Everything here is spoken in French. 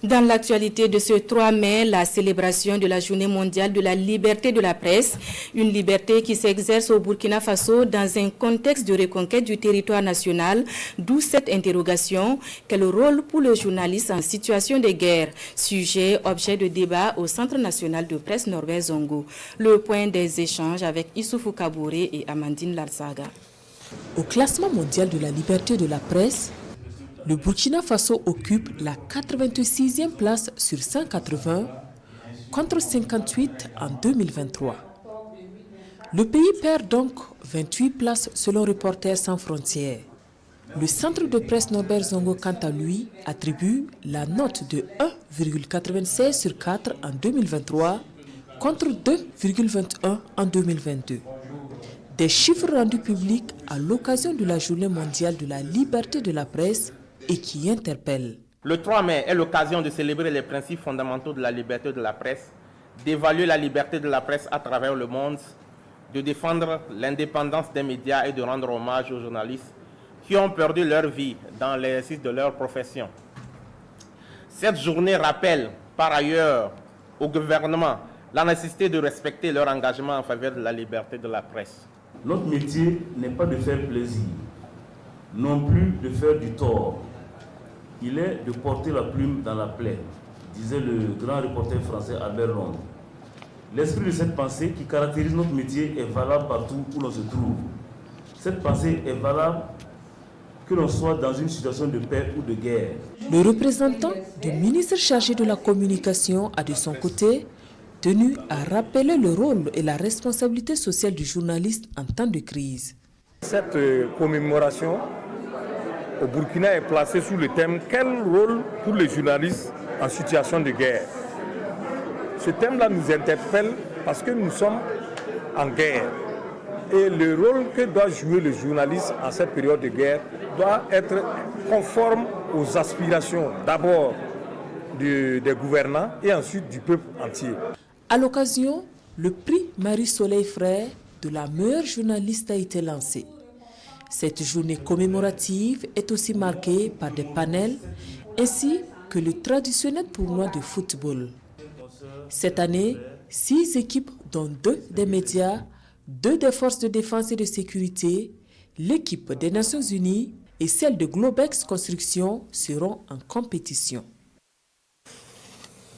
Dans l'actualité de ce 3 mai, la célébration de la Journée mondiale de la liberté de la presse, une liberté qui s'exerce au Burkina Faso dans un contexte de reconquête du territoire national, d'où cette interrogation, quel rôle pour le journaliste en situation de guerre, sujet, objet de débat au Centre national de presse Norbert Zongo. Le point des échanges avec Issoufou Kabouré et Amandine Larzaga. Au classement mondial de la liberté de la presse, le Burkina Faso occupe la 86e place sur 180 contre 58 en 2023. Le pays perd donc 28 places selon Reporters sans frontières. Le centre de presse Norbert Zongo, quant à lui, attribue la note de 1,96 sur 4 en 2023 contre 2,21 en 2022. Des chiffres rendus publics à l'occasion de la Journée mondiale de la liberté de la presse et qui interpelle. Le 3 mai est l'occasion de célébrer les principes fondamentaux de la liberté de la presse, d'évaluer la liberté de la presse à travers le monde, de défendre l'indépendance des médias et de rendre hommage aux journalistes qui ont perdu leur vie dans l'exercice de leur profession. Cette journée rappelle par ailleurs au gouvernement la nécessité de respecter leur engagement en faveur de la liberté de la presse. Notre métier n'est pas de faire plaisir, non plus de faire du tort. Il est de porter la plume dans la plaie, disait le grand reporter français Albert Londres. L'esprit de cette pensée qui caractérise notre métier est valable partout où l'on se trouve. Cette pensée est valable que l'on soit dans une situation de paix ou de guerre. Le représentant du ministre chargé de la communication a de son côté tenu à rappeler le rôle et la responsabilité sociale du journaliste en temps de crise. Cette commémoration au Burkina est placée sous le thème « Quel rôle pour les journalistes en situation de guerre ?» Ce thème-là nous interpelle parce que nous sommes en guerre. Et le rôle que doit jouer le journaliste en cette période de guerre doit être conforme aux aspirations d'abord des gouvernants et ensuite du peuple entier. À l'occasion, le prix Marie-Soleil Frère de la meilleure journaliste a été lancé. Cette journée commémorative est aussi marquée par des panels ainsi que le traditionnel tournoi de football. Cette année, 6 équipes, dont 2 des médias, 2 des forces de défense et de sécurité, l'équipe des Nations Unies et celle de Globex Construction seront en compétition.